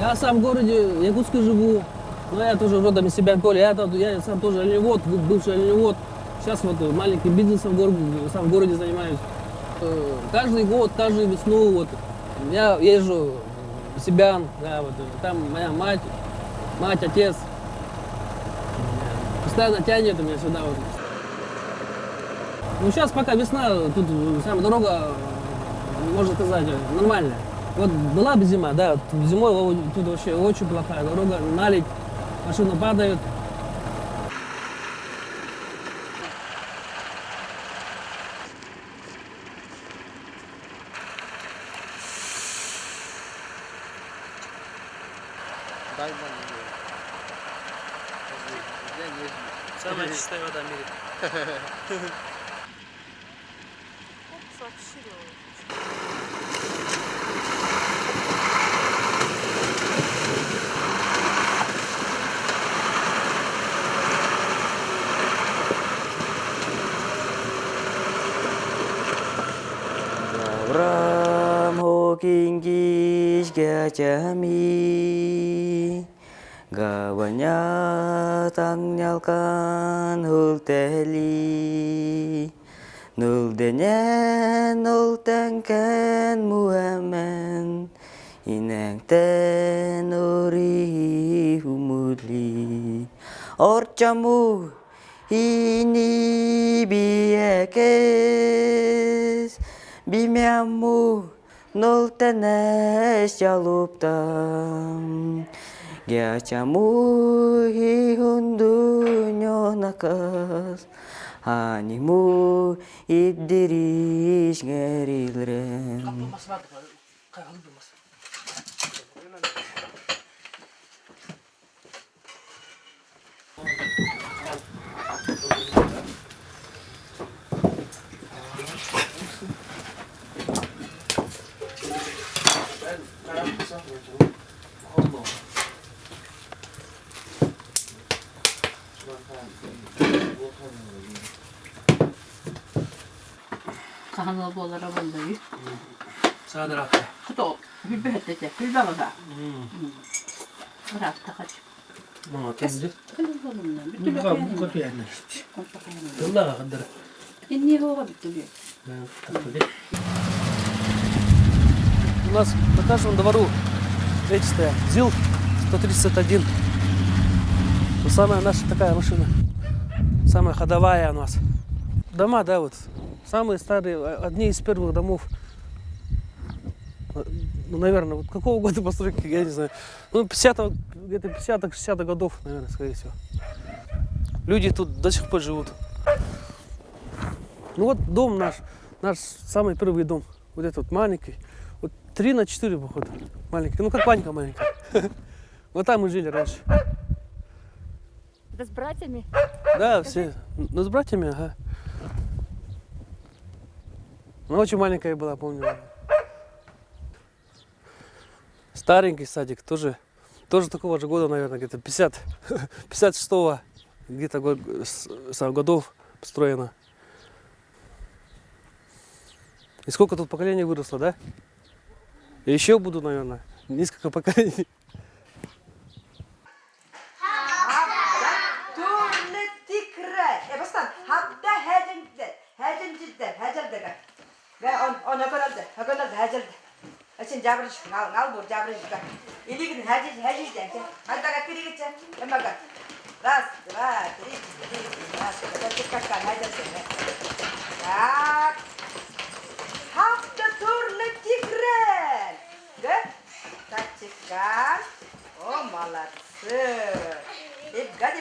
Я сам в городе Якутске живу, но я тоже родом из себя Коля. Я сам тоже оленевод, бывший оленевод. Сейчас вот маленьким бизнесом сам в городе занимаюсь. Каждый год, каждую весну вот я езжу в Сибян, да, вот, там моя мать, отец. Постоянно тянет у меня сюда вот. Ну сейчас пока весна, тут сама дорога, можно сказать, нормальная. Вот была бы зима, да, зимой тут вообще очень плохая дорога, наледь, машины падают. Дай нам ее. Я не знаю. Самая чистая вода в мире. Ram ho kinh gi ga cha mi ga wanya tang nyal kan hul teli nul denya nul tang kan muamen inang ten ori humuli or chamu ini biakes Бимяму нолтенес ялуптам Гячаму хихунду нёнакас Аниму иддириш герилрем 가는 보더라 본다이. Садра. 또 휘배했대. 휘배가다. 그래 아타가지. Ну, ты где? 그런 거는 Ну, 밑에 как я не. Туда, когда. 인니호가 밑에. У нас по каждому двору эти стоят. ЗИЛ 131. Ну, самая наша такая машина. Самая ходовая у нас. Дома, да, вот. Самые старые, одни из первых домов. Ну, наверное, вот какого года постройки, я не знаю. Ну, 50-го, где-то 50-х, 60-х годов, наверное, скорее всего. Люди тут до сих пор живут. Ну вот дом наш самый первый дом. Вот этот вот маленький. Вот 3×4, походу, маленький. Ну, как Ванька маленькая. Вот там мы жили раньше. Да с братьями? Да, все. Ну, с братьями, ага. Ну, очень маленькая была, помню. Старенький садик, тоже такого же года, наверное, где-то 56-го где-то годов построено. И сколько тут поколений выросло, да? И еще буду, наверное, несколько поколений. Açın cabırış, al bur cabırış da. İligin haciz denke. Hatta kiri geçe. Emma kat. Ras, ras, kakak haciz sene. Tak. Hafta turlu tigren. Gel. Tak çıkar. O malatsı. İbgad.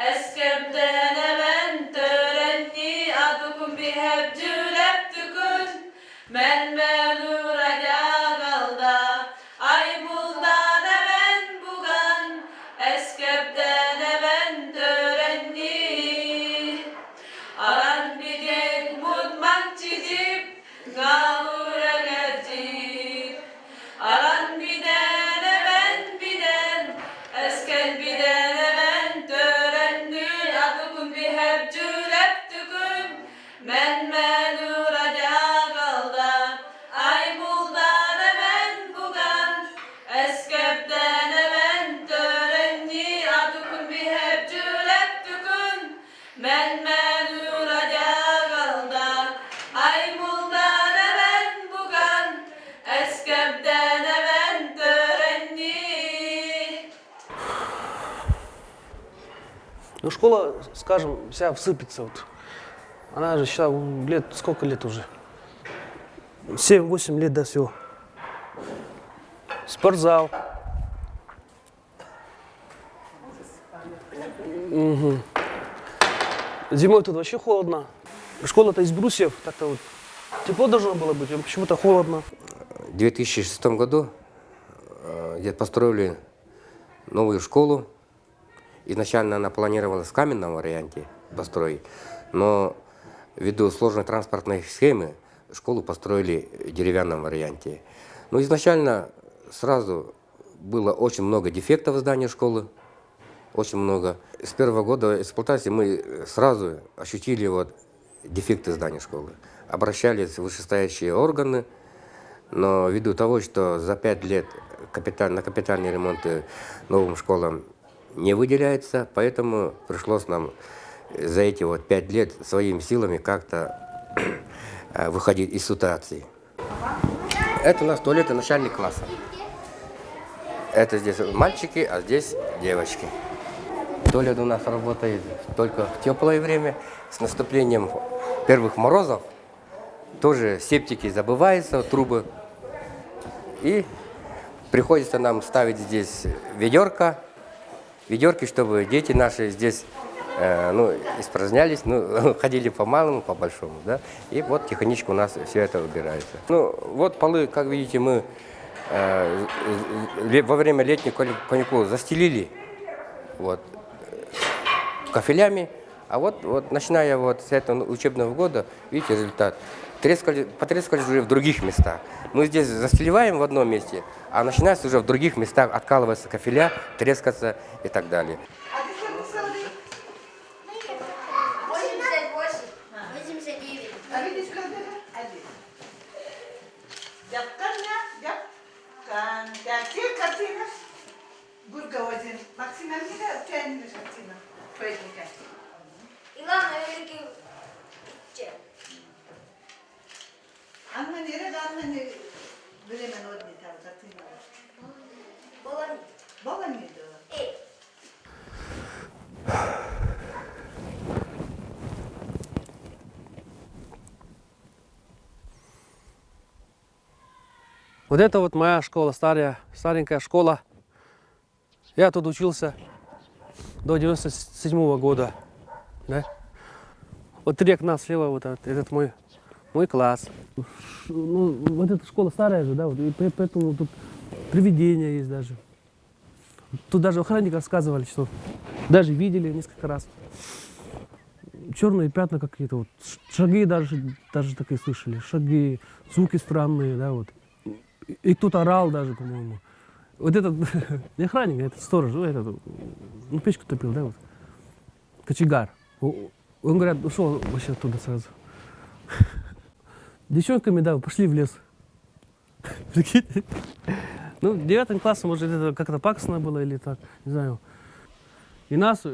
Eskemden ben törenni adukum bihebcü leptükün. Men meluraca kalda ay buldan ben bugan eskepten ben törenni aran bidet mutmak çizip gavura gercip aran biden esken ben törenni adukum bihebcü leptükün men meluraca kalda ay buldan Ну, школа, скажем, вся всыпется. Вот. Она же сейчас лет, сколько лет уже? 7-8 лет до всего. Спортзал. Угу. Зимой тут вообще холодно. Школа-то из брусьев, так-то вот тепло должно было быть, а почему-то холодно. В 2006 году здесь построили новую школу. Изначально она планировалась в каменном варианте построить, но ввиду сложной транспортной схемы школу построили в деревянном варианте. Но изначально сразу было очень много дефектов в здании школы, очень много. С первого года эксплуатации мы сразу ощутили вот дефекты здания школы. Обращались в вышестоящие органы, но ввиду того, что за 5 лет на капитальные ремонты новым школам не выделяется, поэтому пришлось нам за эти вот 5 лет своими силами как-то выходить из ситуации. Это у нас туалеты начальных классов. Это здесь мальчики, а здесь девочки. Туалет у нас работает только в теплое время. С наступлением первых морозов тоже септики забываются, трубы. И приходится нам ставить здесь ведерки, чтобы дети наши здесь испражнялись, ходили по-малому, по-большому, да, и вот тихонечко у нас все это убирается. Ну, вот полы, как видите, мы во время летних каникул застелили вот кафелями, а вот начиная вот с этого учебного года, видите результат, потрескались уже в других местах. Мы здесь застеливаем в одном месте, а начинается уже в других местах откалываться кафеля, трескаться и так далее. 89. А видишь, когда один. Все картины. Бургавозин. Максимально тянешь картина. Поэтому. Главное, великий чем? Анна nerede anne bilemen odni tam kартина. Баланит. Бога нет. Вот это вот моя школа, старенькая школа. Я тут учился до 97-го года. Да? Вот 3 окна слева, вот этот мой класс. Ну, вот эта школа старая же, да, вот, и поэтому тут привидения есть даже. Тут даже охранники рассказывали, что даже видели несколько раз. Черные пятна какие-то, вот, шаги даже такие слышали, шаги, звуки странные, да, вот. И кто-то орал даже, по-моему. Вот этот, не охранник, а этот сторож, печку топил, да, вот. Кочегар. Он, говорят, ушел вообще оттуда сразу. Девчонками, да, пошли в лес. Прикиньте. Ну, в 9 классе, может, это как-то пакостно было или так, не знаю. И нас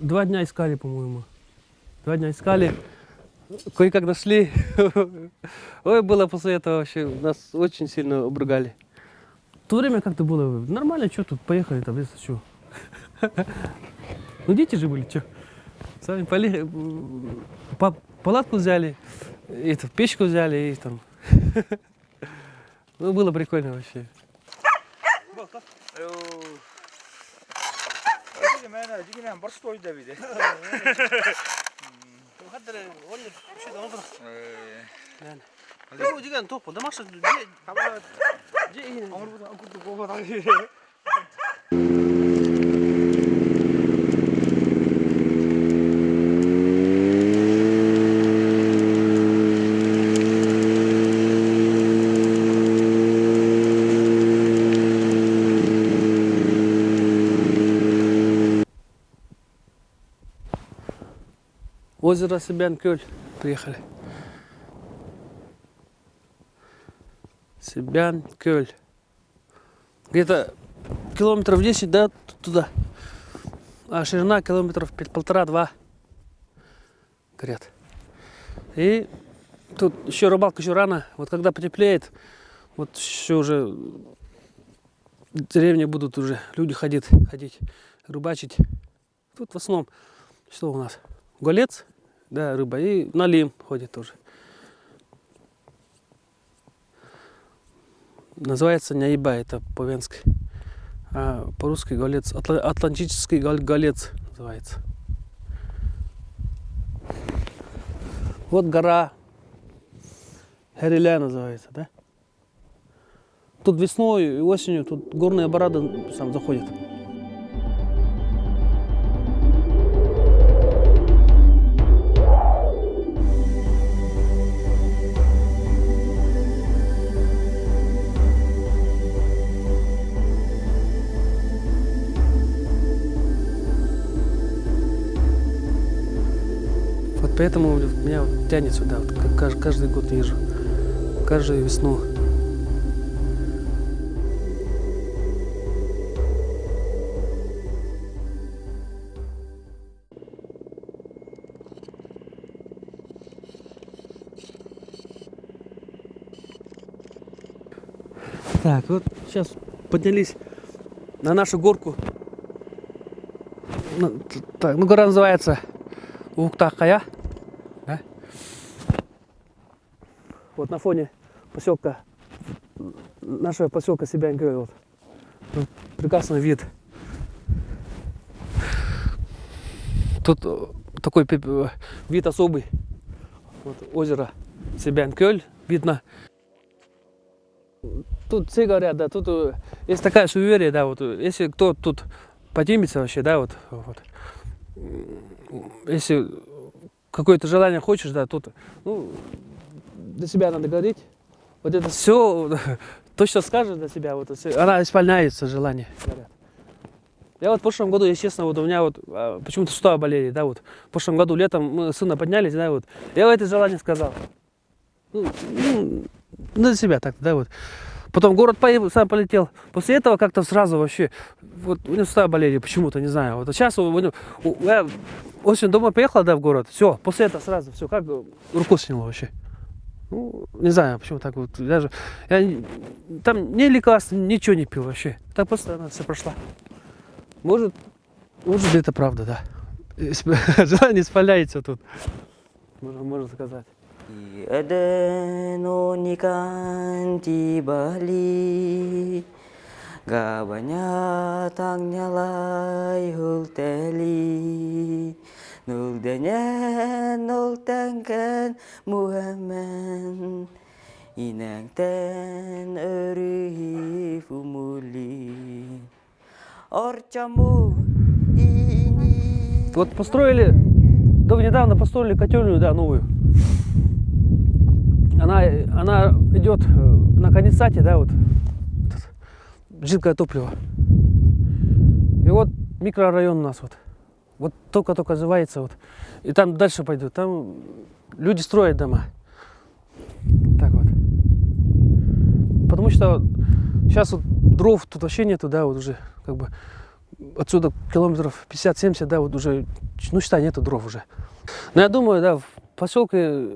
2 дня искали, по-моему. 2 дня искали. Кое-как нашли. Ой, было после этого вообще, нас очень сильно обругали. В то время как-то было нормально, что тут, поехали там, если что. Ну, дети же были, что. Сами палатку взяли, печку взяли и там. Ну, было прикольно вообще. Озеро Себян-Кёль. Приехали. Себян-Кёль. Где-то километров 10, да, туда. А ширина километров 1,5-2. Говорят. И тут еще рыбалка еще рано. Вот когда потеплеет, вот еще уже в деревне будут уже люди ходить, рыбачить. Тут в основном Что у нас? Голец, да, рыба. И налим ходит тоже. Называется няйба, это по-венски. А по-русски голец, атлантический голец называется. Вот гора Хереля называется, да? Тут весной и осенью тут горные барады сам заходят. Вот поэтому меня тянет сюда, вот, каждый год езжу, каждую весну. Так, вот сейчас поднялись на нашу горку. Так, ну, гора называется Уктахая. Да? Вот на фоне поселка, нашего поселка Сибянь-Кёль. Вот. Прекрасный вид. Тут такой вид особый. Вот озеро Сибянь-Кёль видно. Тут все говорят, да, тут есть такая суеверие, да, вот если кто тут поднимется вообще, да, вот, если какое-то желание хочешь, да, тут, ну, для себя надо говорить, вот это все, то, что скажешь для себя, вот, она исполняется, желание, говорят. Я вот в прошлом году, естественно, вот у меня вот почему-то суставы болели, да, вот, в прошлом году летом мы сына поднялись, да, вот, я это желание сказал. Ну, для себя так, да, вот. Потом в город сам полетел. После этого как-то сразу вообще, вот у него суставы болели почему-то, не знаю. Вот сейчас я осенью домой поехал, да, в город, все, после этого сразу, все, как руку сняло вообще. Ну, не знаю, почему так вот. Я там ни лекарств, ничего не пил вообще. Так просто она все прошла. Может это правда, да. Желание исполняется тут, можно сказать. Tiada nonikan Bali Gabanya tangnya lai hulteli Nuldanya nultangkan Muhammad Inang ten eri fumuli Орчаму ini. Вот построили, да, недавно построили котельную, да, новую. Она идет на конденсате, да, вот жидкое топливо. И вот микрорайон у нас вот только развивается вот. И там дальше пойдет, там люди строят дома. Так вот. Потому что сейчас вот дров тут вообще нету, да, вот уже как бы отсюда километров 50-70, да, вот уже, ну считай, нету дров уже. Но я думаю, да, в поселке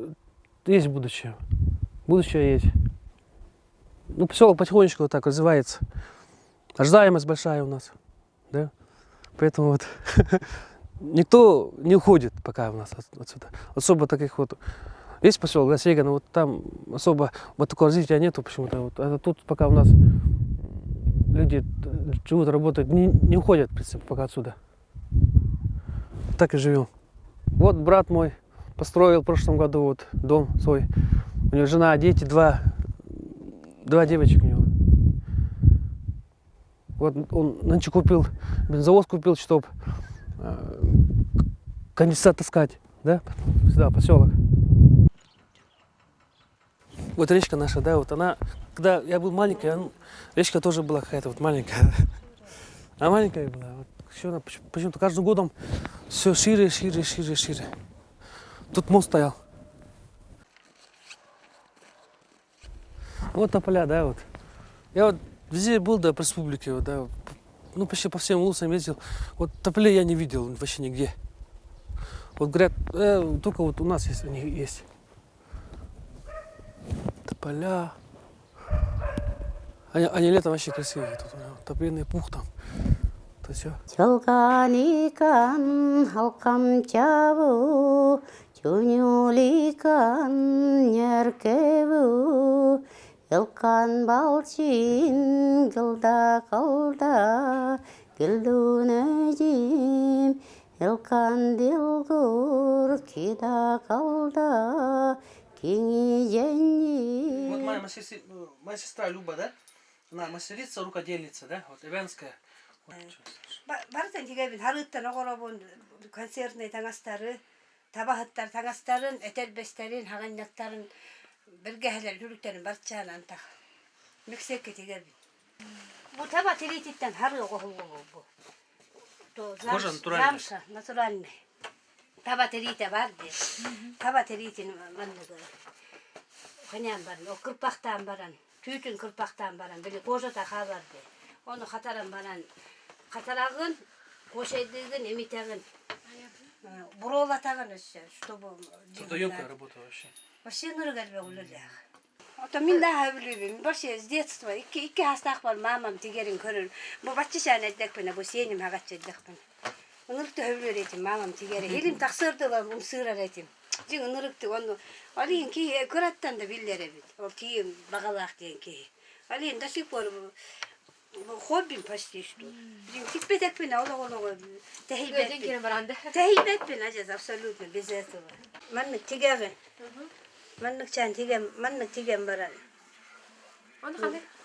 есть будущее. Будущее есть. Ну, поселок потихонечку вот так развивается. Рождаемость большая у нас. Да? Поэтому вот никто не уходит пока у нас отсюда. Особо таких вот. Есть поселок, да, Сеган, вот там особо вот такого развития нету почему-то. Вот. А тут пока у нас люди живут, работают, не уходят, в принципе, пока отсюда. Так и живем. Вот брат мой построил в прошлом году вот дом свой. У него жена, дети, два девочек у него. Вот он нынче купил, бензовоз купил, чтобы конденсат таскать, да, сюда, поселок. Вот речка наша, да, вот она, когда я был маленький, речка тоже была какая-то вот маленькая. А маленькая была, вот, еще она почему-то каждым годом все шире. Тут мост стоял. Вот тополя, да, вот. Я вот везде был, да, по республике, вот, да, ну, почти по всем улицам ездил. Вот тополей я не видел вообще нигде. Вот говорят, только вот у нас есть, они есть. Тополя. Они летом вообще красивые. Тут тополиный пух там. то все. Çalganikan halkam çavu, Tünülikan yerkevu, Yılkan balçin gılda kalda, Gildunecim, Yılkan dilgur kida kalda, Kini jenni. Вот моя сестра Люба, да? Она мастерица, рукодельница, да? Вот Иванская. 바르탄 디가빈 하루탄 오거라본 концертный таңастары, табахаттар таңастарын, этелбестерин, хаганнактарын бирге хелер жүрүктөрүн барчаан антак. Мексика дигабин. Бу таба терититтен хары огохулгу бу. Кожа натуральная. Замша натуральный. Таба терита бар де. Таба теритин манныгы. Ханян бар, о кырпактан баран, түтүн кырпактан баран, били кожа таха бар де. Onu хатаран баран, хатарагын, кошайдыгын, эмитагын. Буролатагын еще, чтобы... Это ёмкая работа вообще. Вообще ныргалбе улылях. Это мен да билбейм. Вообще с детства икки хастак бар, мамам тигерин көрүн. Бу баччашан эдекпен, бу сеним хагачы эдекпен. Унурту хөбүлөр этим, мамам тигери. Элим таксырдылар, унсырар этим. Жин унурукты, onu алин ки көраттан да биллер бит. Ол ки багалак деген ки. Алин до сих пор хоббим почти что. Жин тикпетекпен, олого Тахибетпен, ажаз абсолютно без этого. Маннык тигерин. Маннык чан тигем, маннык тигем баран. Оны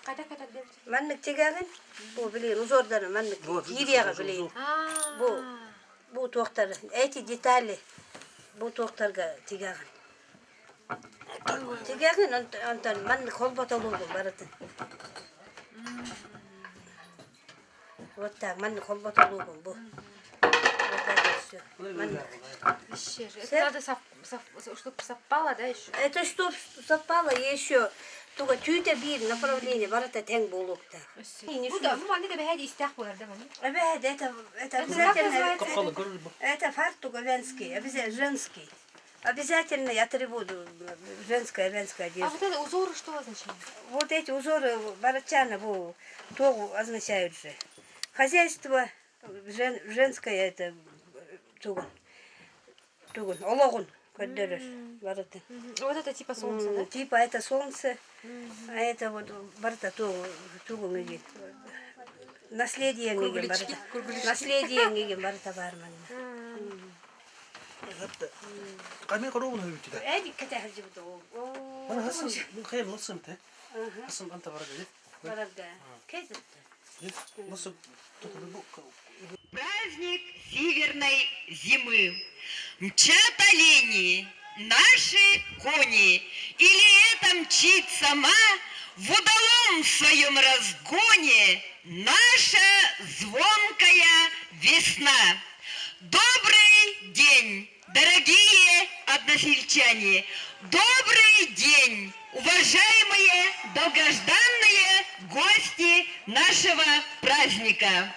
қандай қайта деп. Маннык тигерин, бу билейин, узордарын маннык кирияга билейин. Бу тоқтар, эти детали бу тоқтарга тигерин. Тигерин, онтан маннык холботолугу баратын. Вот так, маннык холботолугу бу. Вот это все. Это надо, чтобы совпало, да, еще? Это что совпало еще. Только чуть-чуть бир направление, барата тен болукта. Ну да, ну они тебе хеди истях было, да, маме? Это обязательно. Капканы көрдү бу. Это фартук венский, обязательно женский. Обязательно атрибут женская одежда. А вот это узоры что означает? Вот эти узоры барачана тоже означают же. Хозяйство женское это тугун, ологун көддөрөр бараты. Вот это типа солнце, да? Типа это солнце, а это вот барата тугун иди. Наследие неген барата. Наследие неген барата барман. Каме коробун хөбүтү. Эди кете хажыбды. Мана хасан, бул кайын лысым те. Хасан анта барады. Барада. Кетти. Насып Праздник северной зимы. Мчат олени, наши кони, или это мчит сама в удалом своем разгоне наша звонкая весна. Добрый день, дорогие односельчане! Добрый день, уважаемые долгожданные гости нашего праздника!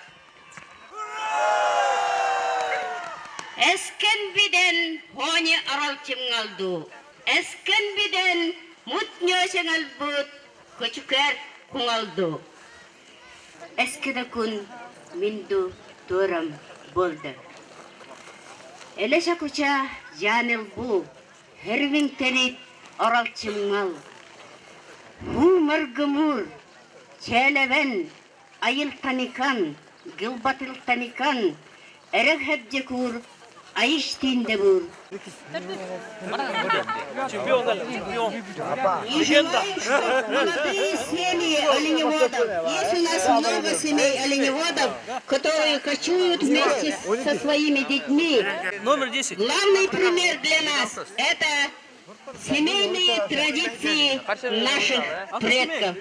Esken biden honi aral çimngaldu. Esken biden mutnyoşengal but koçuker kungaldu. Eskide kun mindu toram boldu. Eleşa kuça janel bu hervin terit aral çimngal. Bu mırgımur çeleven ayıl tanikan gılbatıl tanikan erek hebcekur Айштинде бур. Молодые семьи оленеводов. Есть у нас много семей оленеводов, которые кочуют вместе со своими детьми. Номер 10. Главный пример для нас – это семейные традиции наших предков.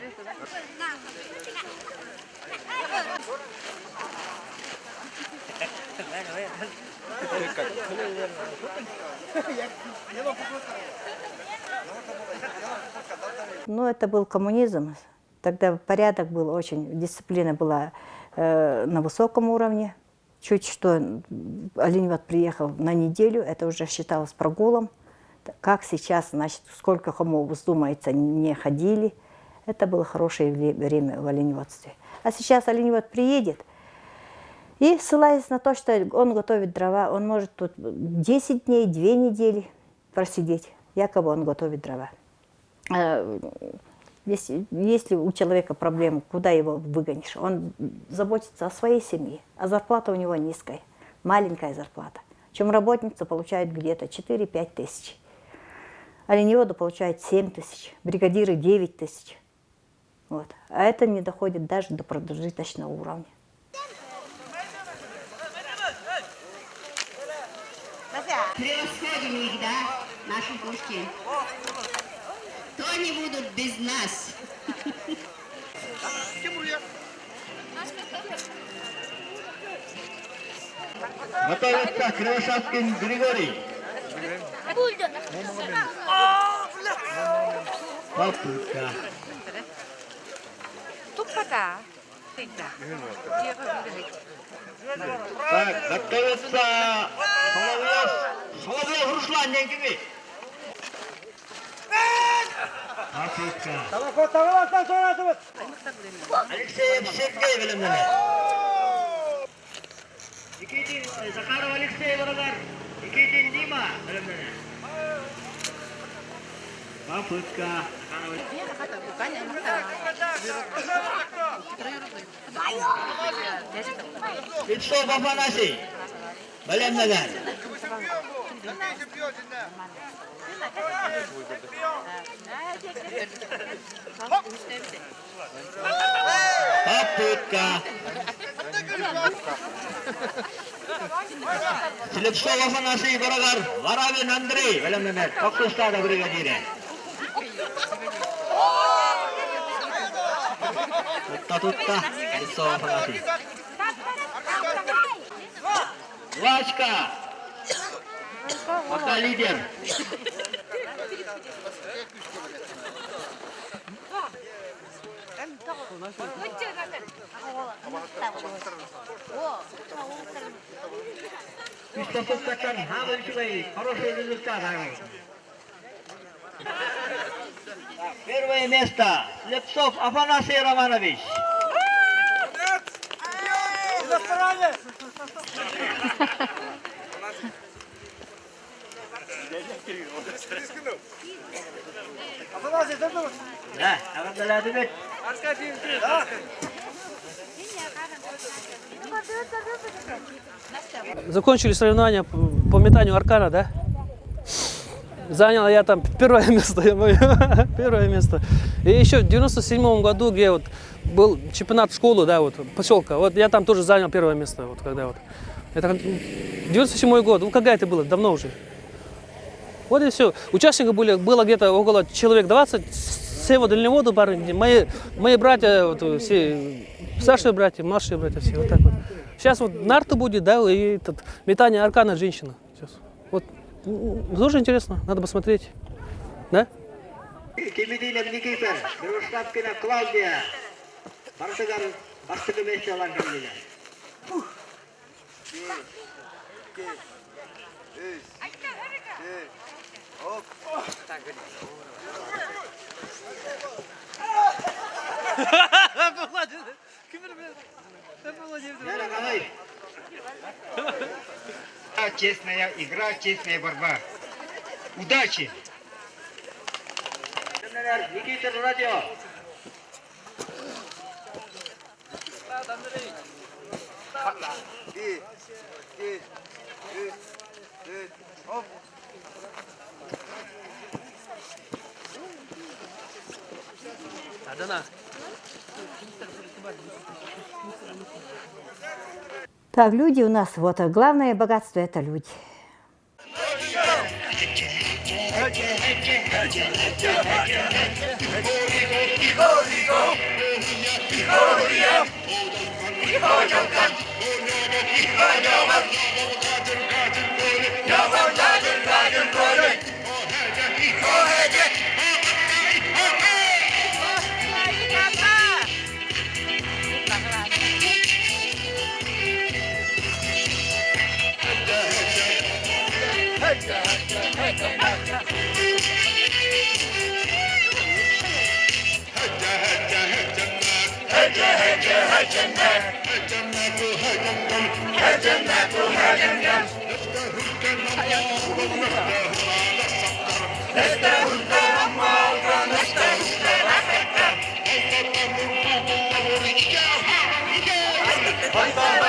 Ну, это был коммунизм. Тогда порядок был очень, дисциплина была на высоком уровне. Чуть что оленевод приехал на неделю, это уже считалось прогулом. Как сейчас, значит, сколько кому вздумается, не ходили. Это было хорошее время в оленеводстве. А сейчас оленевод приедет, И ссылаясь на то, что он готовит дрова, он может тут 10 дней, 2 недели просидеть. Якобы он готовит дрова. Если у человека проблемы, куда его выгонишь? Он заботится о своей семье, а зарплата у него низкая, маленькая зарплата. Чем работница получает где-то 4-5 тысяч. Оленеводы получают 7 тысяч, бригадиры 9 тысяч. Вот. А это не доходит даже до продолжительного уровня. Превосходим их, да, наши пушки. То они будут без нас. Готовится Кривошапкин Григорий. Попытка. Тупота. Так, готовится Соловьев Руслан Денькиевич. Попытка. Алексеев Сергей Велимович. Никитин Захаров Алексей Ворогар. Никитин Дима Велимович. Попытка. Лицо Афанасий. Велимович. Попытка. Слепцов Афанасий Ворогар. Воровин Андрей Велимович. Коксустада бригадире. Тутта, лицо Афанасий. Лачка. Пока лидер. Истопускатан Хавальчевой. Хороший результат. Первое место. Слепцов Афанасий Романович. Да, Аркадий. Закончили соревнования по метанию аркана, да? Занял я там первое место, первое место. И еще в 97 году, где вот был чемпионат школы, да, вот поселка, вот я там тоже занял первое место, вот когда вот. Это 97 год, ну когда это было, давно уже. Вот и все. Участников было где-то около человек 20, все вот дальневоды, мои братья, вот, все старшие братья, младшие братья, все вот так вот. Сейчас вот нарты будет, да, и этот, метание аркана женщина. Сейчас. Вот. Тоже интересно, надо посмотреть. Да? Кемединов Никита, Кривошапкина Клаудия. Бартыгар, бастығы месте алан келген. Честная игра, честная борьба. Удачи! Никита радио. Так, люди у нас, вот, главное богатство – это люди. هجة هجة هجة Haydi